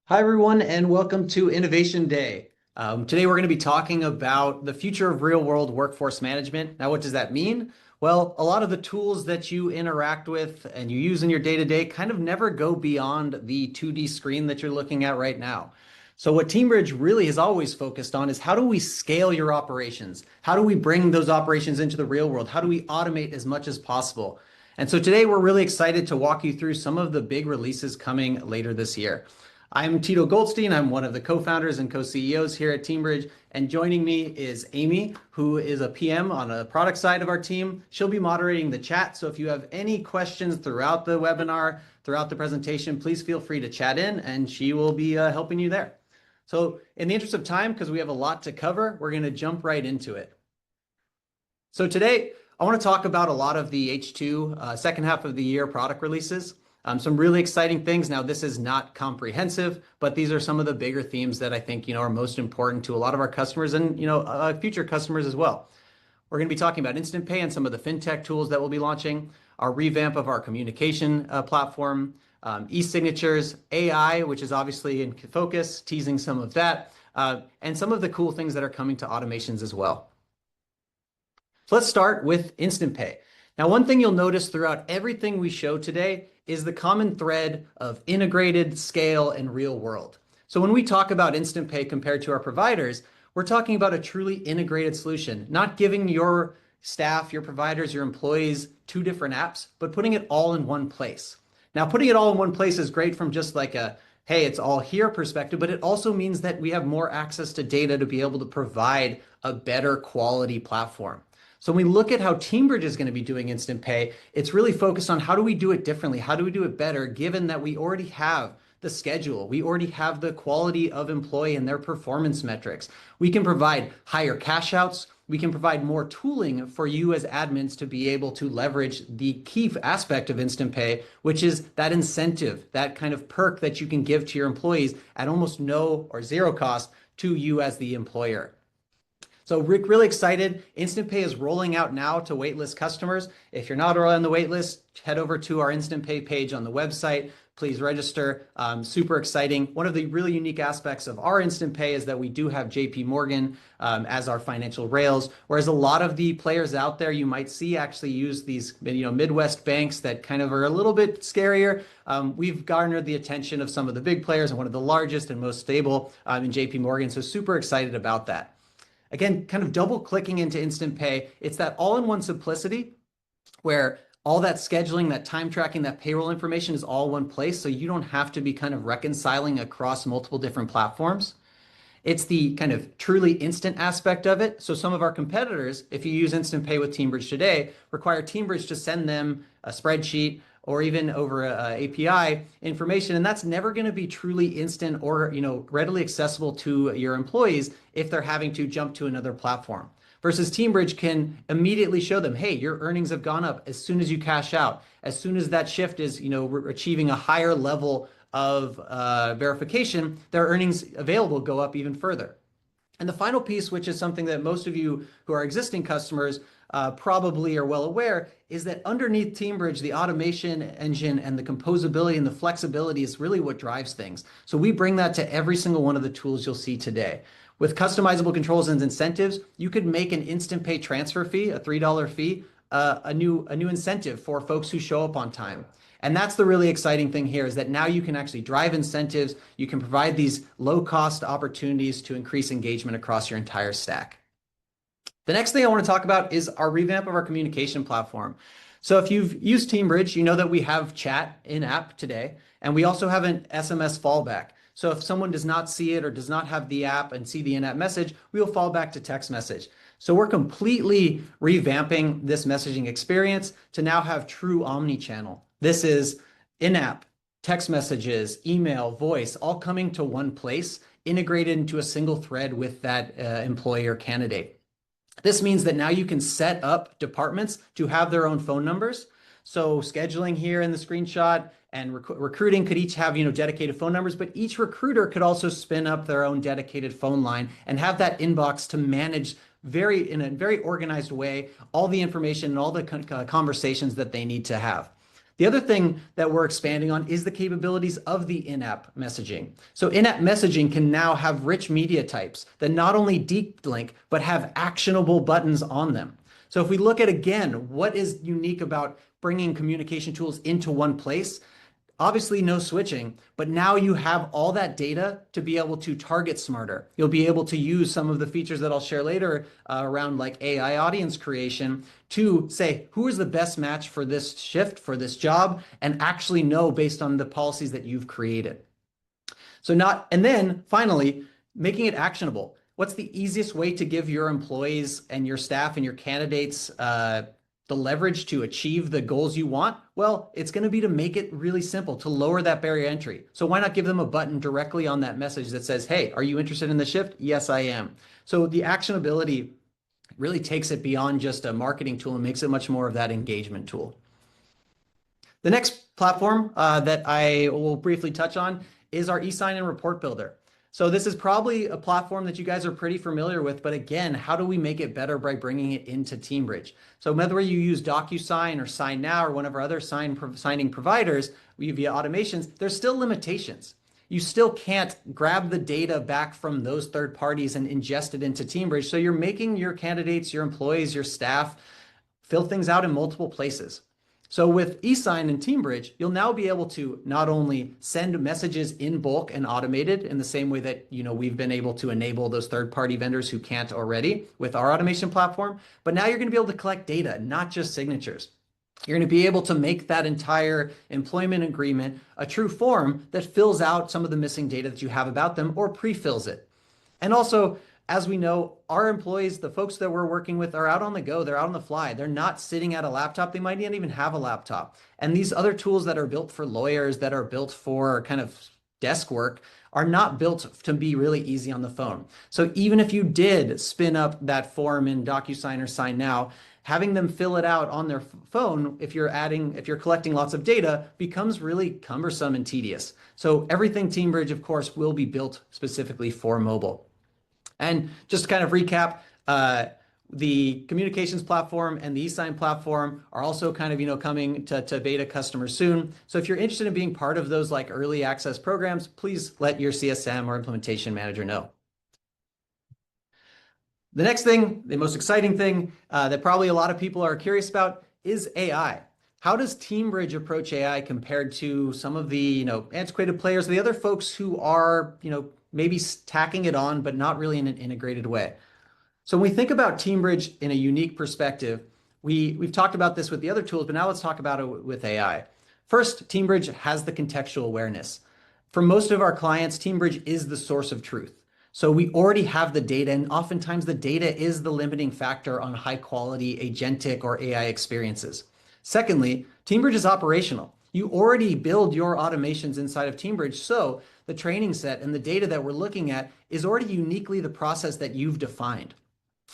Hi, everyone, and welcome to Innovation Day. Today, we're going to be talking about the future of real-world workforce management. Now, what does that mean? Well, a lot of the tools that you interact with and you use in your day-to-day kind of never go beyond the 2D screen that you're looking at right now. So what Teambridge really has always focused on is how do we scale your operations? How do we bring those operations into the real world? How do we automate as much as possible? And so today, we're really excited to walk you through some of the big releases coming later this year. I'm Tito Goldstein. I'm one of the co-founders and co-CEOs here at Teambridge. And joining me is Amy, who is a PM on the product side of our team. She'll be moderating the chat. So if you have any questions throughout the webinar, throughout the presentation, please feel free to chat in and she will be helping you there. So in the interest of time, because we have a lot to cover, we're going to jump right into it. So today, I want to talk about a lot of the H2 second half of the year product releases. Some really exciting things. Now, this is not comprehensive, but these are some of the bigger themes that I think, are most important to a lot of our customers and, future customers as well. We're going to be talking about Instant Pay and some of the fintech tools that we'll be launching, our revamp of our communication platform, e-signatures, AI, which is obviously in focus, teasing some of that, and some of the cool things that are coming to automations as well. So let's start with Instant Pay. Now, one thing you'll notice throughout everything we show today is the common thread of integrated, scale, and real world. So when we talk about Instant Pay compared to our providers, we're talking about a truly integrated solution, not giving your staff, your providers, your employees two different apps, but putting it all in one place. Now, putting it all in one place is great from just like a, hey, it's all here perspective, but it also means that we have more access to data to be able to provide a better quality platform. So when we look at how Teambridge is going to be doing Instant Pay, it's really focused on how do we do it differently? How do we do it better, given that we already have the schedule? We already have the quality of employee and their performance metrics. We can provide higher cash outs. We can provide more tooling for you as admins to be able to leverage the key aspect of Instant Pay, which is that incentive, that kind of perk that you can give to your employees at almost no or zero cost to you as the employer. So Rick, really excited. Instant Pay is rolling out now to waitlist customers. If you're not already on the waitlist, head over to our Instant Pay page on the website. Please register. Super exciting. One of the really unique aspects of our Instant Pay is that we do have JP Morgan as our financial rails, whereas a lot of the players out there you might see actually use these Midwest banks that kind of are a little bit scarier. We've garnered the attention of some of the big players and one of the largest and most stable in JP Morgan. So super excited about that. Again, kind of double clicking into Instant Pay, it's that all-in-one simplicity where all that scheduling, that time tracking, that payroll information is all one place. So you don't have to be kind of reconciling across multiple different platforms. It's the kind of truly instant aspect of it. So some of our competitors, if you use Instant Pay with Teambridge today, require Teambridge to send them a spreadsheet or even over a API information. And that's never going to be truly instant or readily accessible to your employees if they're having to jump to another platform. Versus Teambridge can immediately show them, hey, your earnings have gone up as soon as you cash out. As soon as that shift is achieving a higher level of verification, their earnings available go up even further. And the final piece, which is something that most of you who are existing customers probably are well aware, is that underneath Teambridge, the automation engine and the composability and the flexibility is really what drives things. So we bring that to every single one of the tools you'll see today. With customizable controls and incentives, you could make an Instant Pay transfer fee, a $3 fee, a new incentive for folks who show up on time. And that's the really exciting thing here is that now you can actually drive incentives. You can provide these low-cost opportunities to increase engagement across your entire stack. The next thing I want to talk about is our revamp of our communication platform. So if you've used Teambridge, you know that we have chat in-app today, and we also have an SMS fallback. So if someone does not see it or does not have the app and see the in-app message, we will fall back to text message. So we're completely revamping this messaging experience to now have true omni-channel. This is in-app, text messages, email, voice, all coming to one place, integrated into a single thread with that employee or candidate. This means that now you can set up departments to have their own phone numbers. So scheduling here in the screenshot and recruiting could each have dedicated phone numbers, but each recruiter could also spin up their own dedicated phone line and have that inbox to manage in a very organized way all the information and all the conversations that they need to have. The other thing that we're expanding on is the capabilities of the in-app messaging. So in-app messaging can now have rich media types that not only deep link, but have actionable buttons on them. So if we look at, again, what is unique about bringing communication tools into one place, obviously no switching, but now you have all that data to be able to target smarter. You'll be able to use some of the features that I'll share later around like AI audience creation to say, who is the best match for this shift, for this job, and actually know based on the policies that you've created. And then finally, making it actionable. What's the easiest way to give your employees and your staff and your candidates the leverage to achieve the goals you want? Well, it's going to be to make it really simple, to lower that barrier entry. So why not give them a button directly on that message that says, hey, are you interested in the shift? Yes, I am. So the actionability really takes it beyond just a marketing tool and makes it much more of that engagement tool. The next platform that I will briefly touch on is our e-sign and report builder. So this is probably a platform that you guys are pretty familiar with, but again, how do we make it better by bringing it into Teambridge? So whether you use DocuSign or SignNow or one of our other signing providers via automations, there's still limitations. You still can't grab the data back from those third parties and ingest it into Teambridge. So you're making your candidates, your employees, your staff fill things out in multiple places. So with eSign and Teambridge, you'll now be able to not only send messages in bulk and automated in the same way that we've been able to enable those third-party vendors who can't already with our automation platform, but now you're going to be able to collect data, not just signatures. You're going to be able to make that entire employment agreement a true form that fills out some of the missing data that you have about them or pre-fills it. And also, as we know, our employees, the folks that we're working with, are out on the go. They're out on the fly. They're not sitting at a laptop. They might not even have a laptop. And these other tools that are built for lawyers, that are built for kind of desk work, are not built to be really easy on the phone. So even if you did spin up that form in DocuSign or SignNow, having them fill it out on their phone, if you're collecting lots of data, becomes really cumbersome and tedious. So everything Teambridge, of course, will be built specifically for mobile. And just to kind of recap, the communications platform and the eSign platform are also kind of, coming to beta customers soon. So if you're interested in being part of those like early access programs, please let your CSM or implementation manager know. The next thing, the most exciting thing that probably a lot of people are curious about is AI. How does Teambridge approach AI compared to some of the, antiquated players, the other folks who are, maybe tacking it on, but not really in an integrated way? So when we think about Teambridge in a unique perspective, we've talked about this with the other tools, but now let's talk about it with AI. First, Teambridge has the contextual awareness. For most of our clients, Teambridge is the source of truth. So we already have the data, and oftentimes the data is the limiting factor on high quality agentic or AI experiences. Secondly, Teambridge is operational. You already build your automations inside of Teambridge, so the training set and the data that we're looking at is already uniquely the process that you've defined.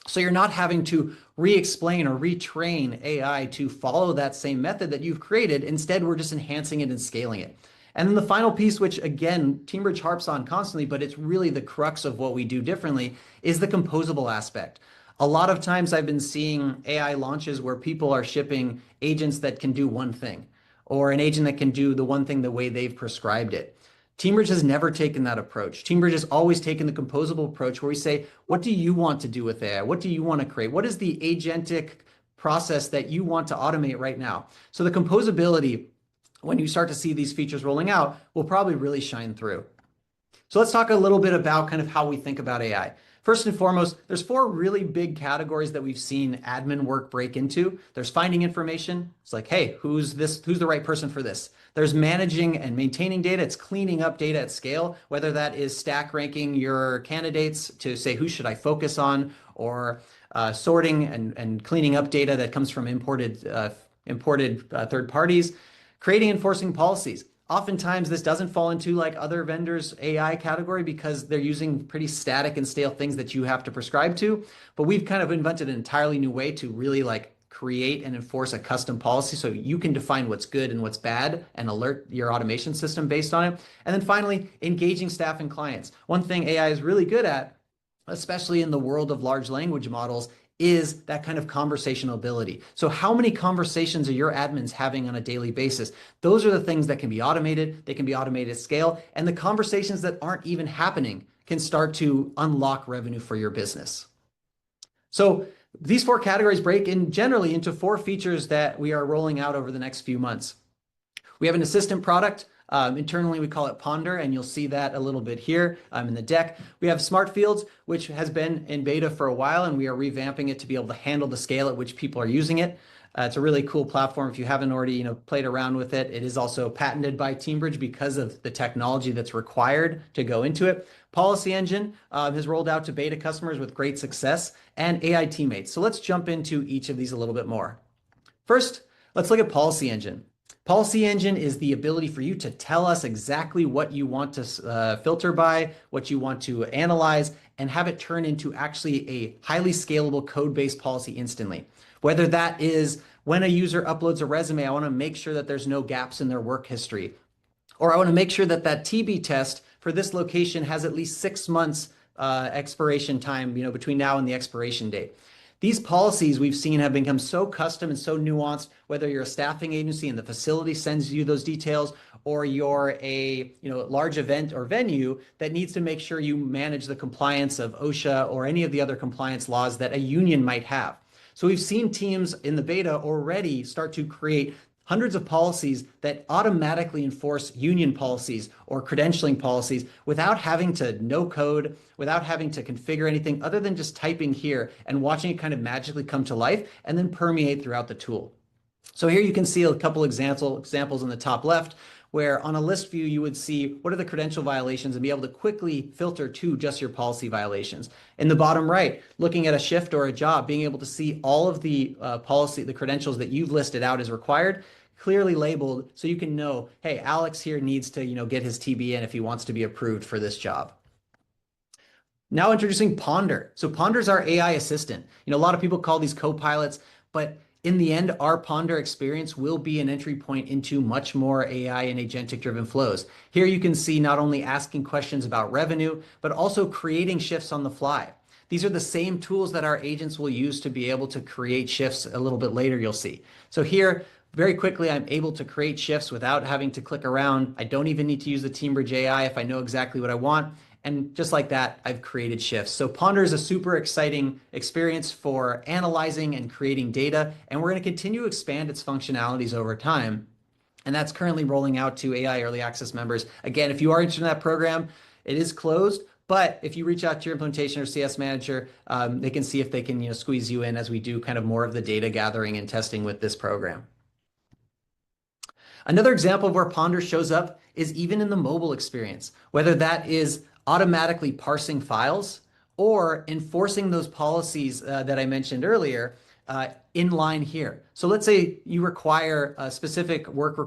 So you're not having to re-explain or retrain AI to follow that same method that you've created. Instead, we're just enhancing it and scaling it. And then the final piece, which again, Teambridge harps on constantly, but it's really the crux of what we do differently, is the composable aspect. A lot of times I've been seeing AI launches where people are shipping agents that can do one thing, or an agent that can do the one thing the way they've prescribed it. Teambridge has never taken that approach. Teambridge has always taken the composable approach where we say, what do you want to do with AI? What do you want to create? What is the agentic process that you want to automate right now? So the composability, when you start to see these features rolling out, will probably really shine through. So let's talk a little bit about kind of how we think about AI. First and foremost, there's 4 really big categories that we've seen admin work break into. There's finding information. It's like, hey, who's the right person for this? There's managing and maintaining data. It's cleaning up data at scale, whether that is stack ranking your candidates to say, who should I focus on, or sorting and cleaning up data that comes from imported third parties, creating and enforcing policies. Oftentimes, this doesn't fall into like other vendors' AI category because they're using pretty static and stale things that you have to prescribe to. But we've kind of invented an entirely new way to really like create and enforce a custom policy so you can define what's good and what's bad and alert your automation system based on it. And then finally, engaging staff and clients. One thing AI is really good at, especially in the world of large language models, is that kind of conversational ability. So how many conversations are your admins having on a daily basis? Those are the things that can be automated. They can be automated at scale. And the conversations that aren't even happening can start to unlock revenue for your business. So these 4 categories break in generally into 4 features that we are rolling out over the next few months. We have an assistant product. Internally, we call it Ponder, and you'll see that a little bit here in the deck. We have Smart Fields, which has been in beta for a while, and we are revamping it to be able to handle the scale at which people are using it. It's a really cool platform. If you haven't already, played around with it, it is also patented by Teambridge because of the technology that's required to go into it. Policy Engine has rolled out to beta customers with great success, and AI Teammates. So let's jump into each of these a little bit more. First, let's look at Policy Engine. Policy Engine is the ability for you to tell us exactly what you want to filter by, what you want to analyze, and have it turn into actually a highly scalable code-based policy instantly. Whether that is when a user uploads a resume, I want to make sure that there's no gaps in their work history. Or I want to make sure that that TB test for this location has at least 6 months expiration time, between now and the expiration date. These policies we've seen have become so custom and so nuanced, whether you're a staffing agency and the facility sends you those details, or you're a large event or venue that needs to make sure you manage the compliance of OSHA or any of the other compliance laws that a union might have. So we've seen teams in the beta already start to create hundreds of policies that automatically enforce union policies or credentialing policies without having to know code, without having to configure anything other than just typing here and watching it kind of magically come to life and then permeate throughout the tool. So here you can see a couple examples in the top left, where on a list view, you would see what are the credential violations and be able to quickly filter to just your policy violations. In the bottom right, looking at a shift or a job, being able to see all of the the credentials that you've listed out as required, clearly labeled, so you can know, hey, Alex here needs to get his TB in if he wants to be approved for this job. Now introducing Ponder. So Ponder is our AI assistant. A lot of people call these co-pilots, but in the end, our Ponder experience will be an entry point into much more AI and agentic driven flows. Here you can see not only asking questions about revenue, but also creating shifts on the fly. These are the same tools that our agents will use to be able to create shifts a little bit later, you'll see. So here, very quickly, I'm able to create shifts without having to click around. I don't even need to use the Teambridge AI if I know exactly what I want. And just like that, I've created shifts. So Ponder is a super exciting experience for analyzing and creating data, and we're going to continue to expand its functionalities over time. And that's currently rolling out to AI Early Access members. Again, if you are interested in that program, it is closed, but if you reach out to your implementation or CS manager, they can see if they can squeeze you in as we do kind of more of the data gathering and testing with this program. Another example of where Ponder shows up is even in the mobile experience, whether that is automatically parsing files or enforcing those policies that I mentioned earlier in line here. So let's say you require a specific work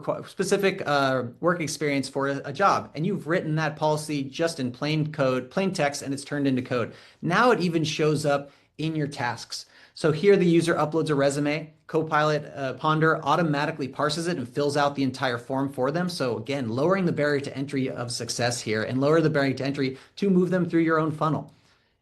experience for a job, and you've written that policy just in plain code, plain text, and it's turned into code. Now it even shows up in your tasks. So here the user uploads a resume, Copilot Ponder automatically parses it and fills out the entire form for them. So again, lowering the barrier to entry of success here and lower the barrier to entry to move them through your own funnel.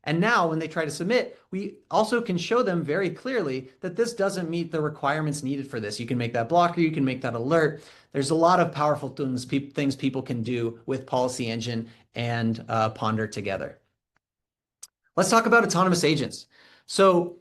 And now when they try to submit, we also can show them very clearly that this doesn't meet the requirements needed for this. You can make that blocker, you can make that alert. There's a lot of powerful things people can do with Policy Engine and Ponder together. Let's talk about autonomous agents. So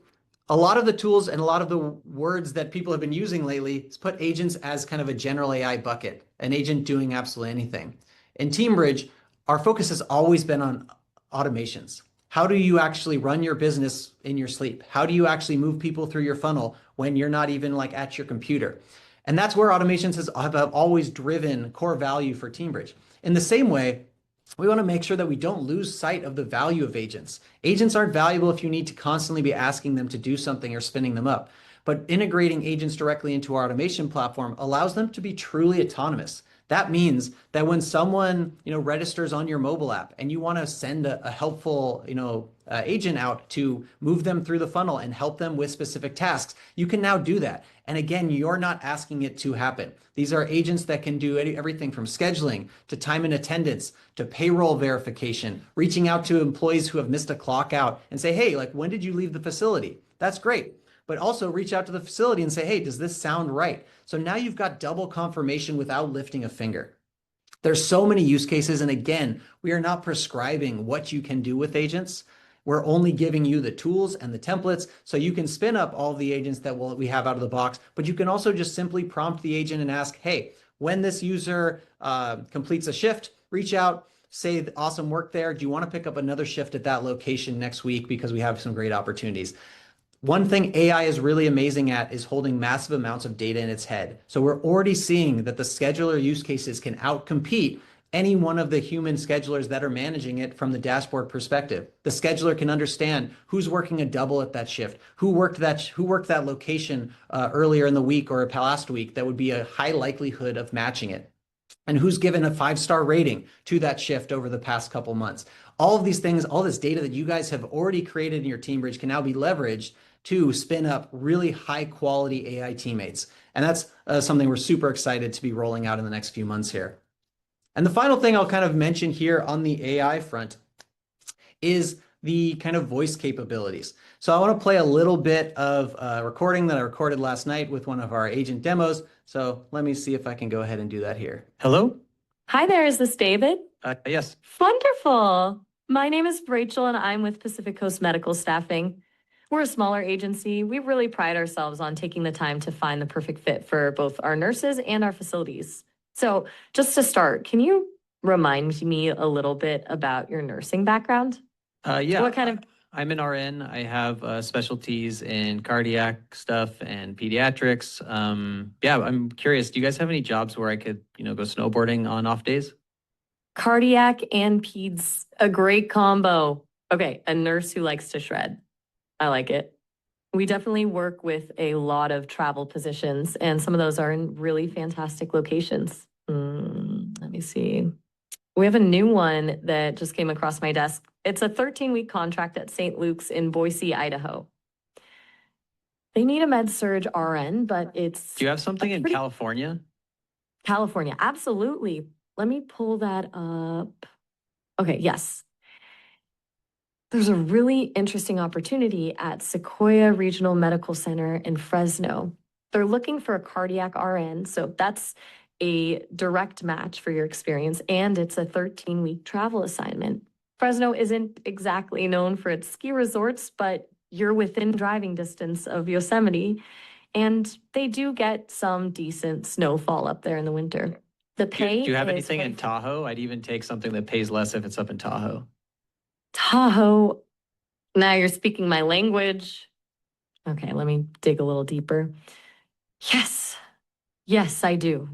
a lot of the tools and a lot of the words that people have been using lately is put agents as kind of a general AI bucket, an agent doing absolutely anything. In Teambridge, our focus has always been on automations. How do you actually run your business in your sleep? How do you actually move people through your funnel when you're not even at your computer? And that's where automations have always driven core value for Teambridge. In the same way, we want to make sure that we don't lose sight of the value of agents. Agents aren't valuable if you need to constantly be asking them to do something or spinning them up. But integrating agents directly into our automation platform allows them to be truly autonomous. That means that when someone, registers on your mobile app and you want to send a helpful, agent out to move them through the funnel and help them with specific tasks, you can now do that. And again, you're not asking it to happen. These are agents that can do everything from scheduling to time and attendance to payroll verification, reaching out to employees who have missed a clock out and say, hey, like, when did you leave the facility? That's great. But also reach out to the facility and say, hey, does this sound right? So now you've got double confirmation without lifting a finger. There's so many use cases. And again, we are not prescribing what you can do with agents. We're only giving you the tools and the templates so you can spin up all the agents that we have out of the box, but you can also just simply prompt the agent and ask, hey, when this user completes a shift, reach out, say awesome work there. Do you want to pick up another shift at that location next week because we have some great opportunities? One thing AI is really amazing at is holding massive amounts of data in its head. So we're already seeing that the scheduler use cases can outcompete any one of the human schedulers that are managing it from the dashboard perspective. The scheduler can understand who's working a double at that shift, who worked that location earlier in the week or last week that would be a high likelihood of matching it, and who's given a 5-star rating to that shift over the past couple months. All of these things, all this data that you guys have already created in your Teambridge can now be leveraged to spin up really high quality AI teammates. And that's something we're super excited to be rolling out in the next few months here. And the final thing I'll kind of mention here on the AI front is the kind of voice capabilities. So I want to play a little bit of a recording that I recorded last night with one of our agent demos. So let me see if I can go ahead and do that here. Hello? Hi there, is this David? Yes. Wonderful. My name is Rachel and I'm with Pacific Coast Medical Staffing. We're a smaller agency. We really pride ourselves on taking the time to find the perfect fit for both our nurses and our facilities. So just to start, can you remind me a little bit about your nursing background? Yeah. What kind of... I'm an RN. I have specialties in cardiac stuff and pediatrics. Yeah, I'm curious. Do you guys have any jobs where I could, go snowboarding on off days? Cardiac and peds, a great combo. Okay, a nurse who likes to shred. I like it. We definitely work with a lot of travel positions, and some of those are in really fantastic locations. Let me see. We have a new one that just came across my desk. It's a 13-week contract at St. Luke's in Boise, Idaho. They need a med-surg RN, but it's... Do you have something in California? California, absolutely. Let me pull that up. Okay, yes. There's a really interesting opportunity at Sequoia Regional Medical Center in Fresno. They're looking for a cardiac RN, so that's a direct match for your experience, and it's a 13-week travel assignment. Fresno isn't exactly known for its ski resorts, but you're within driving distance of Yosemite, and they do get some decent snowfall up there in the winter. The pay Do you have anything in Tahoe? I'd even take something that pays less if it's up in Tahoe. Tahoe. Now you're speaking my language. Okay, let me dig a little deeper. Yes, I do.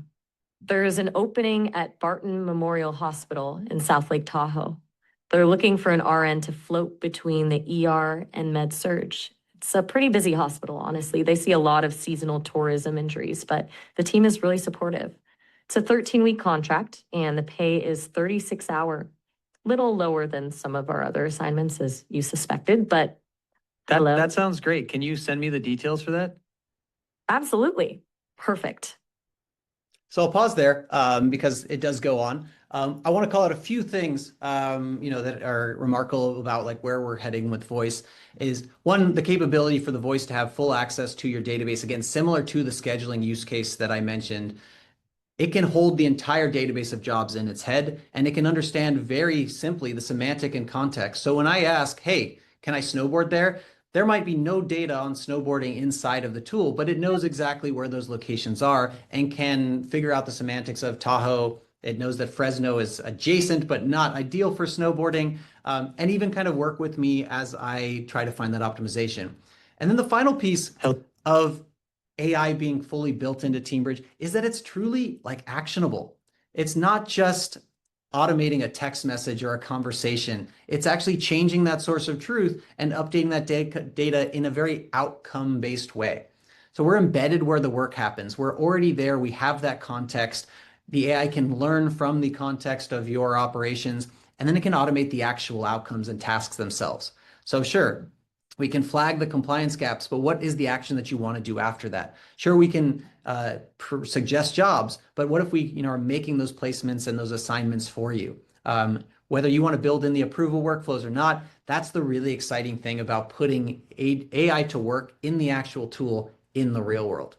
There is an opening at Barton Memorial Hospital in South Lake Tahoe. They're looking for an RN to float between the ER and med-surg. It's a pretty busy hospital, honestly. They see a lot of seasonal tourism injuries, but the team is really supportive. It's a 13-week contract, and the pay is 36-hour. Little lower than some of our other assignments, as you suspected, but that sounds great. Can you send me the details for that? Absolutely. Perfect. So I'll pause there because it does go on. I want to call out a few things, that are remarkable about like where we're heading with voice is one, the capability for the voice to have full access to your database. Again, similar to the scheduling use case that I mentioned. It can hold the entire database of jobs in its head, and it can understand very simply the semantic and context. So when I ask, hey, can I snowboard there? There might be no data on snowboarding inside of the tool, but it knows exactly where those locations are and can figure out the semantics of Tahoe. It knows that Fresno is adjacent, but not ideal for snowboarding, and even kind of work with me as I try to find that optimization. And then the final piece of AI being fully built into Teambridge is that it's truly like actionable. It's not just automating a text message or a conversation. It's actually changing that source of truth and updating that data in a very outcome-based way. So we're embedded where the work happens. We're already there. We have that context. The AI can learn from the context of your operations, and then it can automate the actual outcomes and tasks themselves. So sure, we can flag the compliance gaps, but what is the action that you want to do after that? Sure, we can suggest jobs, but what if we, are making those placements and those assignments for you? Whether you want to build in the approval workflows or not, that's the really exciting thing about putting AI to work in the actual tool in the real world.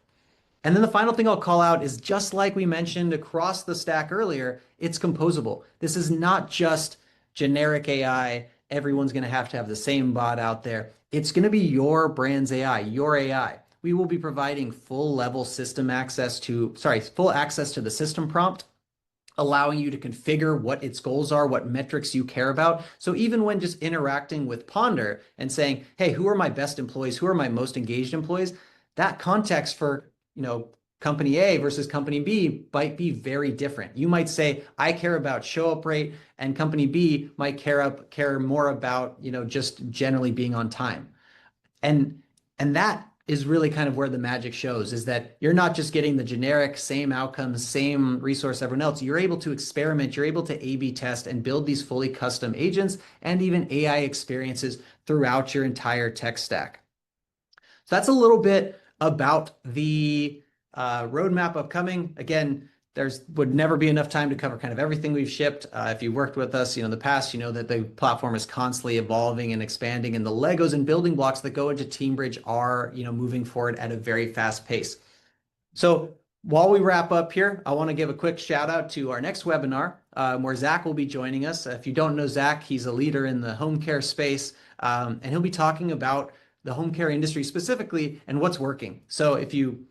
And then the final thing I'll call out is, just like we mentioned across the stack earlier, it's composable. This is not just generic AI. Everyone's going to have the same bot out there. It's going to be your brand's AI, your AI. We will be providing full access to the system prompt, allowing you to configure what its goals are, what metrics you care about. So even when just interacting with Ponder and saying, hey, who are my best employees? Who are my most engaged employees? That context for, company A versus company B might be very different. You might say, I care about show up rate, and company B might care more about, just generally being on time. And that is really kind of where the magic shows, is that you're not just getting the generic same outcomes, same resource everyone else. You're able to experiment, you're able to A/B test and build these fully custom agents and even AI experiences throughout your entire tech stack. So that's a little bit about the roadmap upcoming. Again, would never be enough time to cover kind of everything we've shipped. If you worked with us, in the past, you know that the platform is constantly evolving and expanding, and the Legos and building blocks that go into Teambridge are, moving forward at a very fast pace. So while we wrap up here, I want to give a quick shout out to our next webinar, where Zach will be joining us. If you don't know Zach, he's a leader in the home care space, and he'll be talking about the home care industry specifically and what's working. So if you,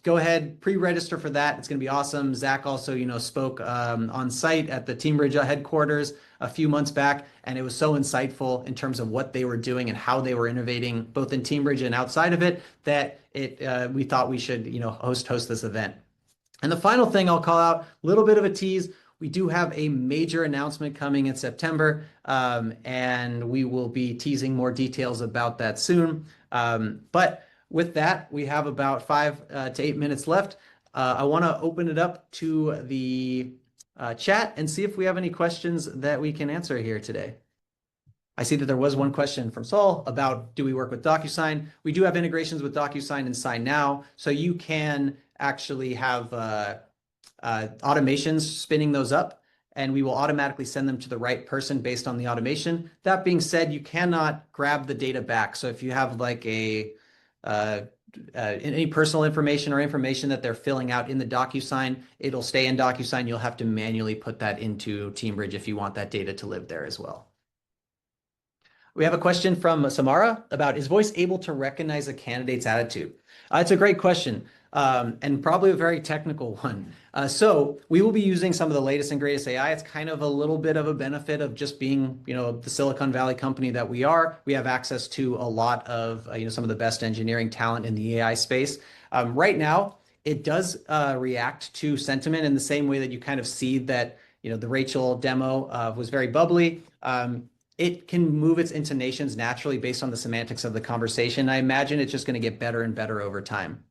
go ahead, pre-register for that. It's going to be awesome. Zach also, spoke on site at the Teambridge headquarters a few months back, and it was so insightful in terms of what they were doing and how they were innovating both in Teambridge and outside of it, that we thought we should, host this event. And the final thing I'll call out, a little bit of a tease. We do have a major announcement coming in September, and we will be teasing more details about that soon. But with that, we have about 5 to 8 minutes left. I want to open it up to the chat and see if we have any questions that we can answer here today. I see that there was one question from Saul about, do we work with DocuSign? We do have integrations with DocuSign and Sign Now, so you can actually have automations spinning those up, and we will automatically send them to the right person based on the automation. That being said, you cannot grab the data back. So if you have like any personal information or information that they're filling out in the DocuSign, it'll stay in DocuSign. You'll have to manually put that into Teambridge if you want that data to live there as well. We have a question from Samara about, is voice able to recognize a candidate's attitude? It's a great question, and probably a very technical one. So we will be using some of the latest and greatest AI. It's kind of a little bit of a benefit of just being, the Silicon Valley company that we are. We have access to a lot of, some of the best engineering talent in the AI space. Right now, it does react to sentiment in the same way that you kind of see that, the Rachel demo was very bubbly. It can move its intonations naturally based on the semantics of the conversation. I imagine it's just going to get better and better over time.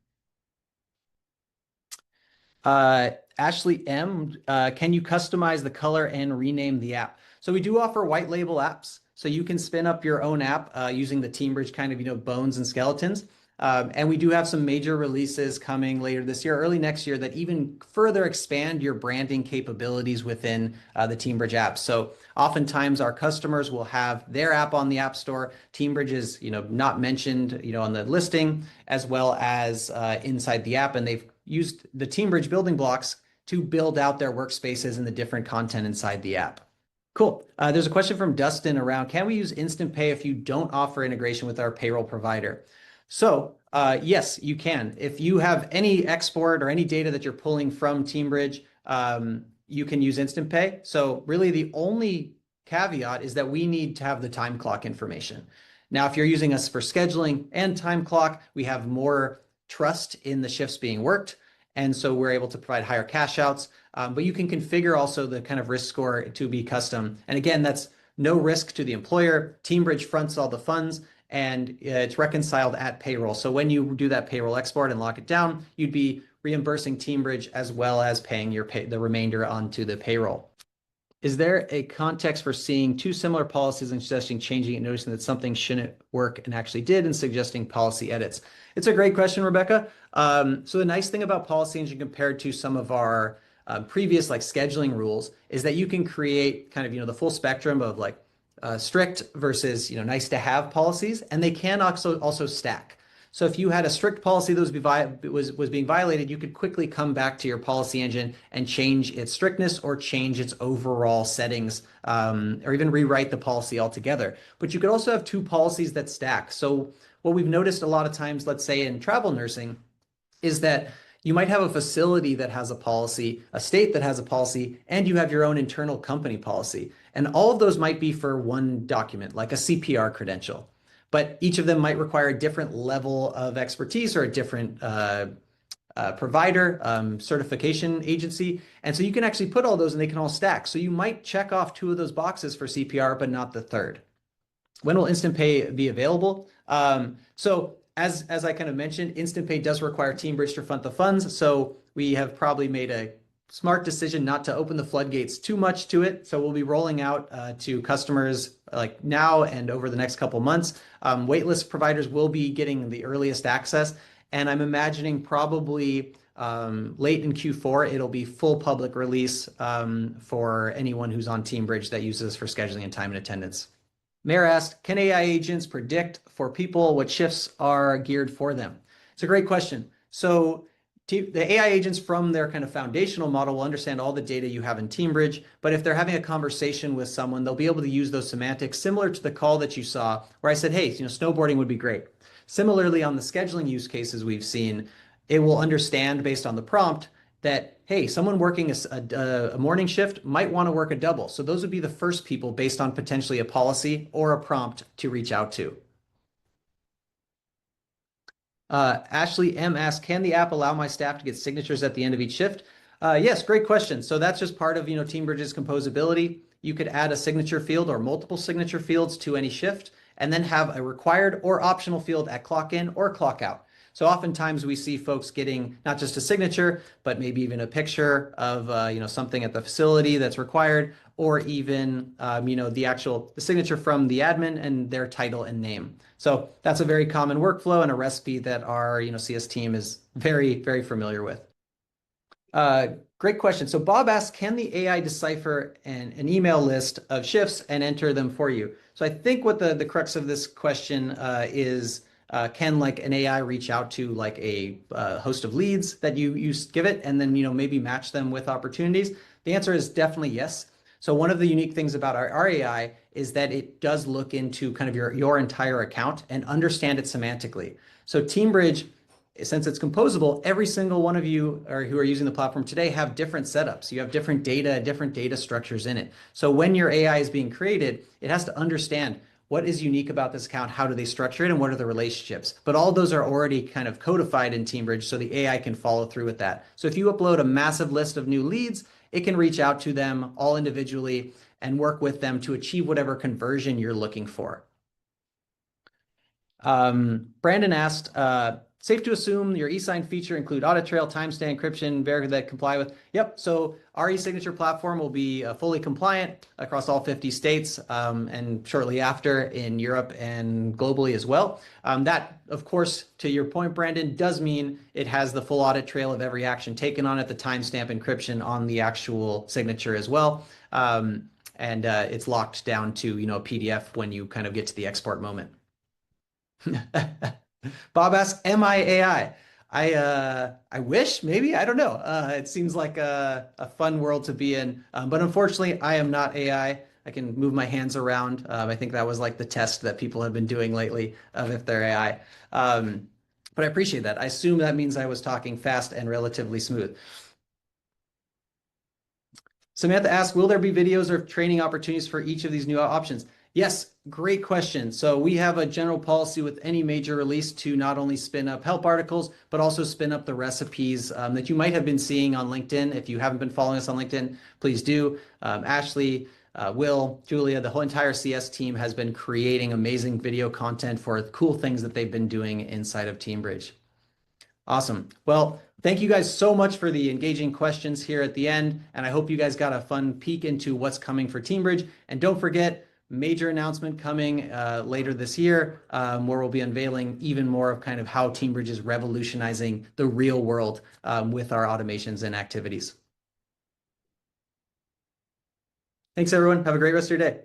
Ashley M, can you customize the color and rename the app? So we do offer white label apps. So you can spin up your own app using the Teambridge kind of, bones and skeletons. And we do have some major releases coming later this year, early next year, that even further expand your branding capabilities within the Teambridge app. So oftentimes our customers will have their app on the App Store. Teambridge is, not mentioned, on the listing, as well as inside the app. And they've used the Teambridge building blocks to build out their workspaces and the different content inside the app. Cool. There's a question from Dustin around, can we use Instant Pay if you don't offer integration with our payroll provider? So yes, you can. If you have any export or any data that you're pulling from Teambridge, you can use Instant Pay. So really the only caveat is that we need to have the time clock information. Now, if you're using us for scheduling and time clock, we have more trust in the shifts being worked. And so we're able to provide higher cash outs, but you can configure also the kind of risk score to be custom. And again, that's no risk to the employer. Teambridge fronts all the funds, and it's reconciled at payroll. So when you do that payroll export and lock it down, you'd be reimbursing Teambridge as well as paying the remainder onto the payroll. Is there a context for seeing two similar policies and suggesting changing it, noticing that something shouldn't work and actually did, and suggesting policy edits? It's a great question, Rebecca. So the nice thing about Policy Engine compared to some of our previous like scheduling rules is that you can create kind of, the full spectrum of like strict versus, nice to have policies, and they can also stack. So if you had a strict policy that was being violated, you could quickly come back to your policy engine and change its strictness or change its overall settings, or even rewrite the policy altogether. But you could also have two policies that stack. So what we've noticed a lot of times, let's say in travel nursing, is that you might have a facility that has a policy, a state that has a policy, and you have your own internal company policy. And all of those might be for one document, like a CPR credential. But each of them might require a different level of expertise or a different provider, certification agency. And so you can actually put all those and they can all stack. So you might check off two of those boxes for CPR, but not the third. When will Instant Pay be available? So as I kind of mentioned, Instant Pay does require Teambridge to front the funds. So we have probably made a smart decision not to open the floodgates too much to it. So we'll be rolling out to customers like now and over the next couple months. Waitlist providers will be getting the earliest access. And I'm imagining probably late in Q4, it'll be full public release for anyone who's on Teambridge that uses for scheduling and time and attendance. Mayor asked, can AI agents predict for people what shifts are geared for them? It's a great question. So the AI agents from their kind of foundational model will understand all the data you have in Teambridge, but if they're having a conversation with someone, they'll be able to use those semantics similar to the call that you saw where I said, hey, snowboarding would be great. Similarly, on the scheduling use cases we've seen, it will understand based on the prompt that, hey, someone working a morning shift might want to work a double. So those would be the first people based on potentially a policy or a prompt to reach out to. Ashley M asked, can the app allow my staff to get signatures at the end of each shift? Yes, great question. So that's just part of, Teambridge's composability. You could add a signature field or multiple signature fields to any shift and then have a required or optional field at clock in or clock out. So oftentimes we see folks getting not just a signature, but maybe even a picture of, something at the facility that's required, or even, the signature from the admin and their title and name. So that's a very common workflow and a recipe that our, CS team is very, very familiar with. Great question. So Bob asks, can the AI decipher an email list of shifts and enter them for you? So I think what the crux of this question is, can like an AI reach out to like a host of leads that you give it and then, maybe match them with opportunities? The answer is definitely yes. So one of the unique things about our AI is that it does look into kind of your entire account and understand it semantically. So Teambridge, since it's composable, every single one of you who are using the platform today have different setups. You have different data structures in it. So when your AI is being created, it has to understand what is unique about this account, how do they structure it, and what are the relationships. But all those are already kind of codified in Teambridge, so the AI can follow through with that. So if you upload a massive list of new leads, it can reach out to them all individually and work with them to achieve whatever conversion you're looking for. Brandon asked, safe to assume your e-sign feature include audit trail, timestamp encryption, verify that comply with. Yep. So our e-signature platform will be fully compliant across all 50 states and shortly after in Europe and globally as well. That, of course, to your point, Brandon, does mean it has the full audit trail of every action taken on it, the timestamp encryption on the actual signature as well. And it's locked down to, a PDF when you kind of get to the export moment. Bob asks, am I AI? I wish, maybe, I don't know. It seems like a fun world to be in. But unfortunately, I am not AI. I can move my hands around. I think that was like the test that people have been doing lately of if they're AI. But I appreciate that. I assume that means I was talking fast and relatively smooth. Samantha asks, will there be videos or training opportunities for each of these new options? Yes, great question. So we have a general policy with any major release to not only spin up help articles, but also spin up the recipes that you might have been seeing on LinkedIn. If you haven't been following us on LinkedIn, please do. Ashley, Will, Julia, the whole entire CS team has been creating amazing video content for cool things that they've been doing inside of Teambridge. Awesome. Well, Thank you guys so much for the engaging questions here at the end. And I hope you guys got a fun peek into what's coming for Teambridge. And don't forget, major announcement coming later this year, where we'll be unveiling even more of kind of how Teambridge is revolutionizing the real world with our automations and activities. Thanks, everyone. Have a great rest of your day.